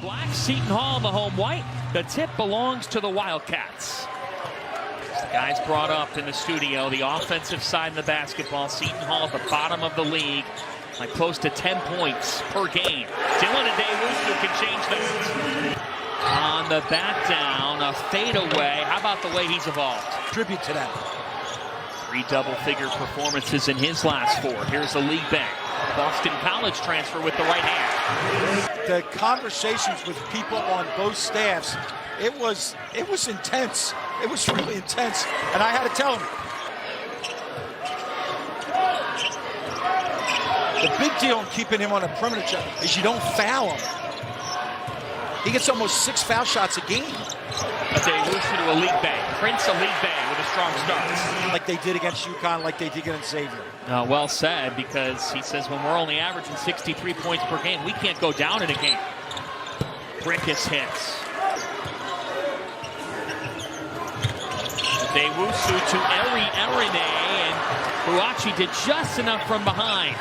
Black, Seton Hall, the home white. The tip belongs to the Wildcats. The guys brought up in the studio, the offensive side of the basketball. Seton Hall at the bottom of the league, like close to 10 points per game. Dylan who can change that. On the back down, a fadeaway. How about the way he's evolved? Tribute to that. 3 double-figure performances in his last 4. Here's the league bank. Boston College transfer with the right hand. The conversations with people on both staffs, it was intense. It was really intense, and I had to tell him. The big deal in keeping him on a perimeter shot is you don't foul him. He gets almost 6 foul shots a game. Dixon to a league bang. Prince a league bang with a strong start. Like they did against UConn, like they did against Xavier. Well said, because he says when we're only averaging 63 points per game, we can't go down in a game. Brickus hits. Dewusu to Erine, and Huachi did just enough from behind.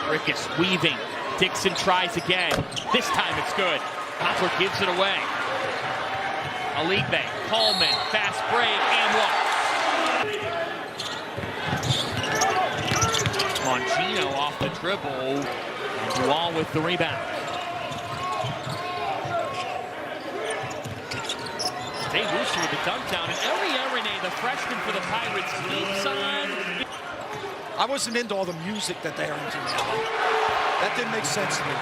Brickus weaving. Dixon tries again. This time it's good. Hopper gives it away. A league bank. Coleman, fast break, and one. Longino off the dribble. And Dual with the rebound. Dewusu with the dunk down. And Erine, the freshman for the Pirates, keeps on. I wasn't into all the music that they are into now. That didn't make sense to me.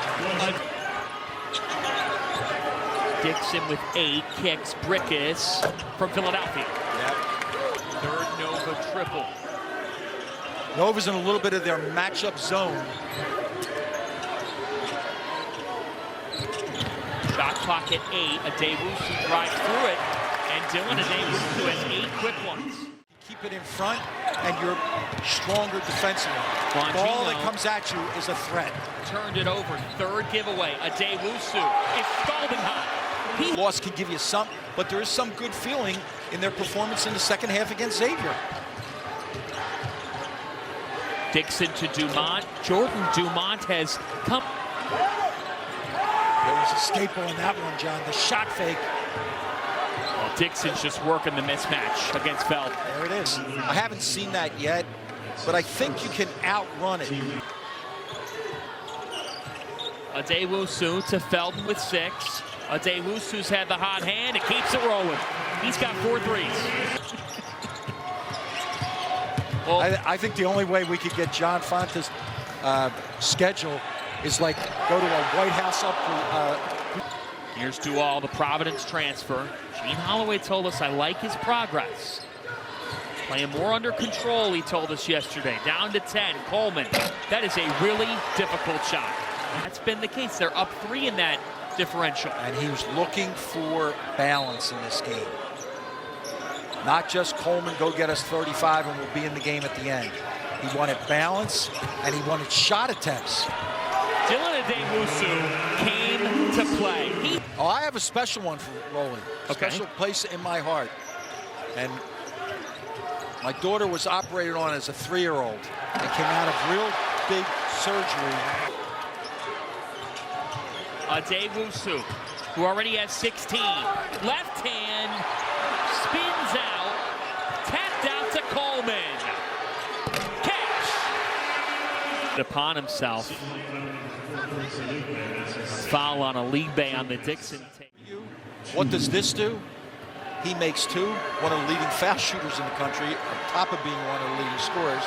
Dixon with 8, kicks Brickus from Philadelphia. Yep. Third Nova triple. Nova's in a little bit of their matchup zone. Shot clock at 8. Dewusu drives through it, and Dylan Dewusu has 8 quick ones. Keep it in front, and you're stronger defensively. Longino, the ball that comes at you is a threat. Turned it over. Third giveaway. Dewusu is scalding hot. Loss can give you some, but there is some good feeling in their performance in the second half against Xavier. Dixon to Dumont. Jordan Dumont has come. There was a staple in that one, John. The shot fake. Well, Dixon's just working the mismatch against Feld. There it is. I haven't seen that yet, but I think you can outrun it. Dewusu to Felton with 6. Dewusu's had the hot hand and keeps it rolling. He's got 4 threes. Well, I think the only way we could get John Fonta's schedule is like go to a White House up. Here's Dual, the Providence transfer. Gene Holloway told us, I like his progress. Playing more under control, he told us yesterday. Down to 10, Coleman. That is a really difficult shot. That's been the case. They're up 3 in that differential. And he was looking for balance in this game. Not just Coleman, go get us 35 and we'll be in the game at the end. He wanted balance, and he wanted shot attempts. Dylan Dewusu came to play. I have a special one for Rolling. Okay. Special place in my heart. And my daughter was operated on as a 3-year-old and came out of real big surgery. Dewusu, who already has 16. Left hand, spins out, tapped out to Coleman. Catch! Upon himself. Foul on a league bay on the Dixon tape. What does this do? He makes 2, one of the leading foul shooters in the country, on top of being one of the leading scorers.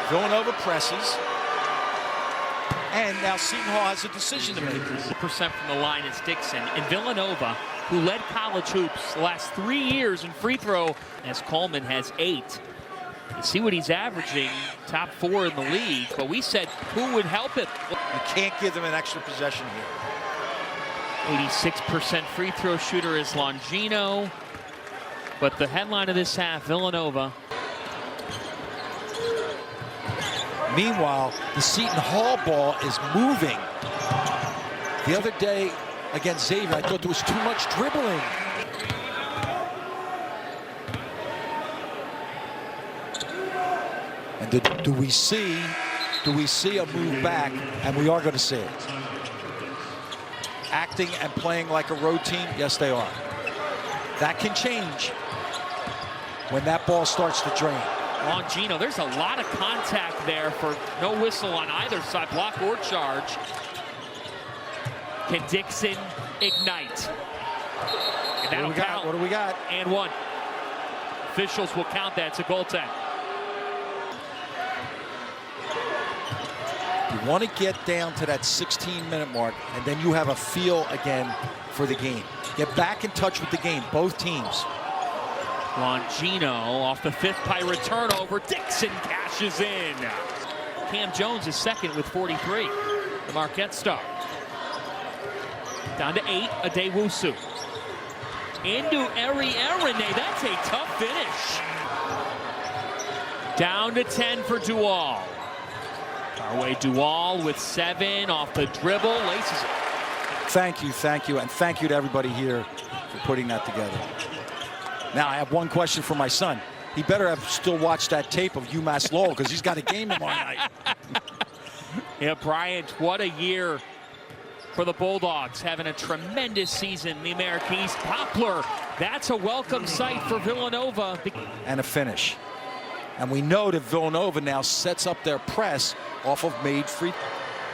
Villanova presses. And now Seton Hall has a decision to make. 100% from the line is Dixon. And Villanova, who led college hoops the last 3 years in free throw, as Coleman has 8. You see what he's averaging, top 4 in the league. But we said, who would help it? You can't give them an extra possession here. 86% free throw shooter is Longino. But the headline of this half, Villanova. Meanwhile, the Seton Hall ball is moving. The other day against Xavier, I thought there was too much dribbling. And do we see do we see a move back? And we are going to see it. Acting and playing like a road team, yes, they are. That can change when that ball starts to drain. Longino, there's a lot of contact there for no whistle on either side, block or charge. Can Dixon ignite? And that'll count. What do we got? And one. Officials will count that. It's a goaltend. You want to get down to that 16-minute mark, and then you have a feel again for the game. Get back in touch with the game, both teams. Longino off the fifth Pirate turnover. Dixon cashes in. Cam Jones is second with 43. The Marquette star. Down to 8, Adewusu. Into Eri Erene. That's a tough finish. Down to 10 for Dual. Our way Dual with 7 off the dribble. Laces it. Thank you, and thank you to everybody here for putting that together. Now, I have one question for my son. He better have still watched that tape of UMass Lowell because he's got a game tomorrow night. Yeah, Bryant, what a year for the Bulldogs, having a tremendous season in the American East. Poplar, that's a welcome sight for Villanova. And a finish. And we know that Villanova now sets up their press off of made free.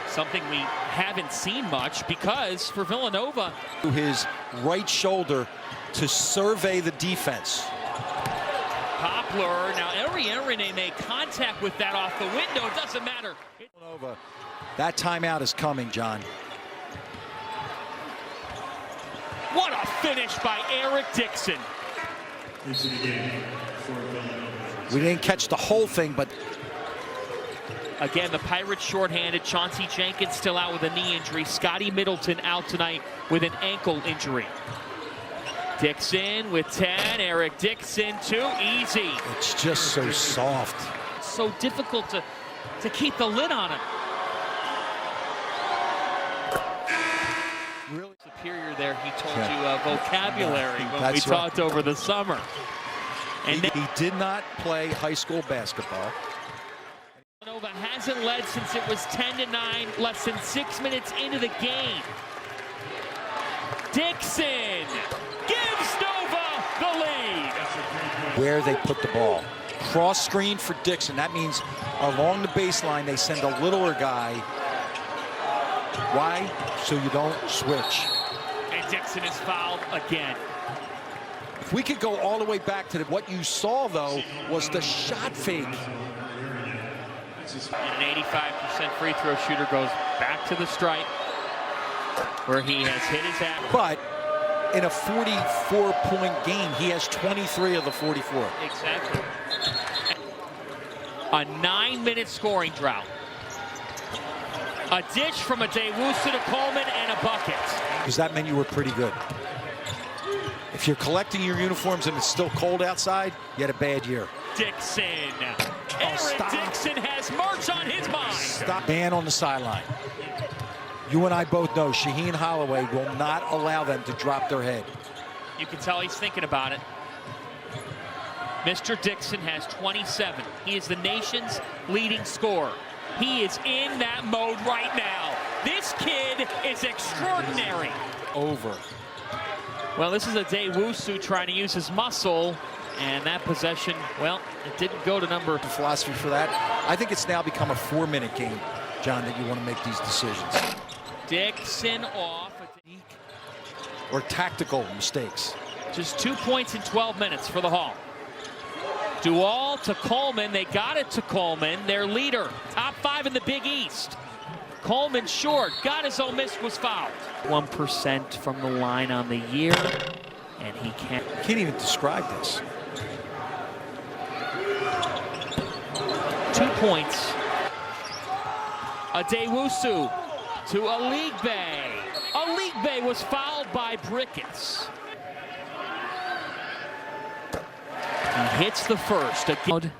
Something we haven't seen much because for Villanova. To his right shoulder to survey the defense. Poplar, now Eri Erene made contact with that off the window. It doesn't matter. Villanova, that timeout is coming, John. What a finish by Eric Dixon. We didn't catch the whole thing, but again, the Pirates shorthanded. Chauncey Jenkins still out with a knee injury. Scotty Middleton out tonight with an ankle injury. Dixon with 10. Eric Dixon, too easy. It's just so soft. So difficult to keep the lid on it. Really superior there. He told you vocabulary when That's we talked over the summer. And he did not play high school basketball. Villanova hasn't led since it was 10-9, less than 6 minutes into the game. Dixon gives Nova the lead. Where they put the ball. Cross screen for Dixon. That means along the baseline they send a littler guy. Why? So you don't switch. And Dixon is fouled again. If we could go all the way back to what you saw, though, was the shot fake. And an 85% free throw shooter goes back to the stripe where he has hit his average. But in a 44-point game, he has 23 of the 44. Exactly. A 9-minute scoring drought. A dish from Adewusu to Coleman and a bucket. Because that meant you were pretty good. If you're collecting your uniforms and it's still cold outside, you had a bad year. Dixon. Eric Dixon has March on his mind. Stop. Man on the sideline. You and I both know Shaheen Holloway will not allow them to drop their head. You can tell he's thinking about it. Mr. Dixon has 27. He is the nation's leading scorer. He is in that mode right now. This kid is extraordinary. Over. Well, this is Adewusu trying to use his muscle, and that possession, well, it didn't go to number. The philosophy for that, I think it's now become a 4-minute game, John, that you want to make these decisions. Dixon off. Or tactical mistakes. Just 2 points in 12 minutes for the Hall. Dual to Coleman. They got it to Coleman, their leader. Top 5 in the Big East. Coleman short, got his own miss, was fouled. 1% from the line on the year, and he can't even describe this. 2 points. Adewusu to Aligbe. Aligbe was fouled by Brickets. He hits the first again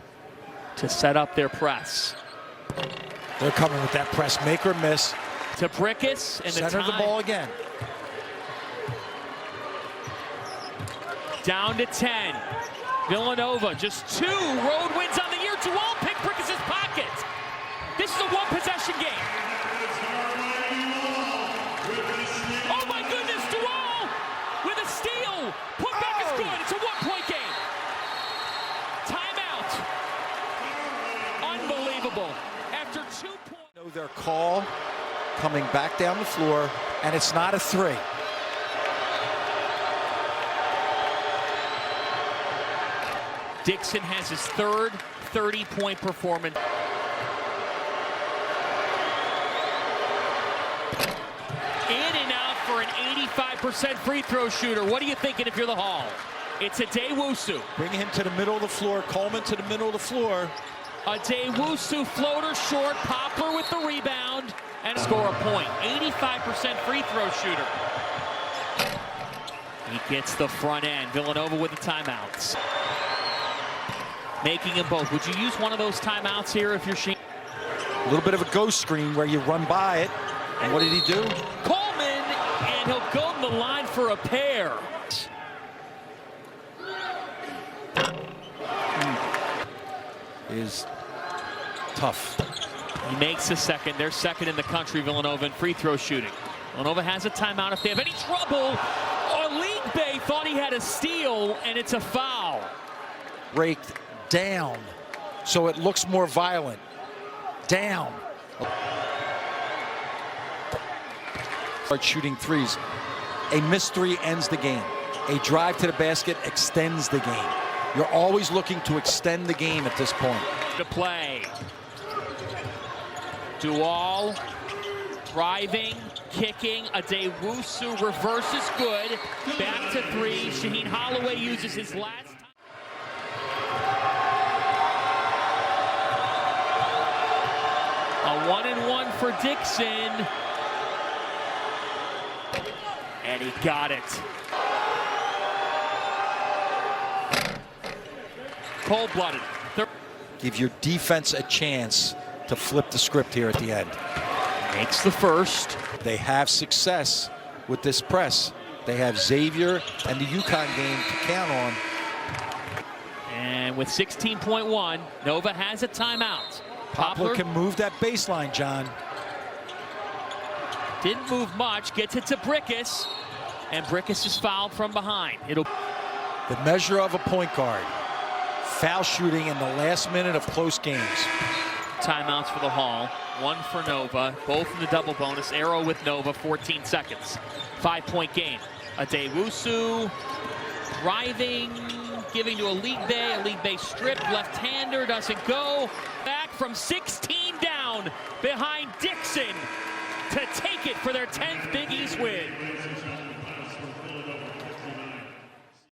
to set up their press. They're coming with that press, make or miss. To Brickets and center the ball again. Down to 10. Villanova just 2 road wins on the year. Dual pick Brickets' pocket. This is a 1 Their call coming back down the floor, and it's not a three. Dixon has his third 30-point performance. In and out for an 85% free throw shooter. What are you thinking if you're the Hall? It's Adewusu. Bring him to the middle of the floor. Coleman to the middle of the floor. Adewusu floater short. Poplar with the rebound and score a point. 85% free throw shooter. He gets the front end. Villanova with the timeouts. Making them both. Would you use one of those timeouts here if you're Sheen? A little bit of a ghost screen where you run by it. And what did he do? Coleman, and he'll go to the line for a pair. Is tough. He makes a second. They're second in the country, Villanova, in free throw shooting. Villanova has a timeout. If they have any trouble, League Bay thought he had a steal, and it's a foul. Raked down, so it looks more violent. Down. Start shooting threes. A missed three ends the game. A drive to the basket extends the game. You're always looking to extend the game at this point. To play. Dual driving, kicking. Adewusu reverses good. Back to three. Shaheen Holloway uses his last time. A 1-and-1 for Dixon. And he got it. Cold-blooded. Give your defense a chance to flip the script here at the end. Makes the first. They have success with this press. They have Xavier and the UConn game to count on. And with 16.1, Nova has a timeout. Poplar can move that baseline, John. Didn't move much, gets it to Brickus, and Brickus is fouled from behind. The measure of a point guard. Foul shooting in the last minute of close games. Timeouts for the Hall, one for Nova, both in the double bonus. Arrow with Nova, 14 seconds. 5-point game. Adewusu driving, giving to a League Bay strip, left-hander, doesn't go. Back from 16 down behind Dixon to take it for their 10th Big East win.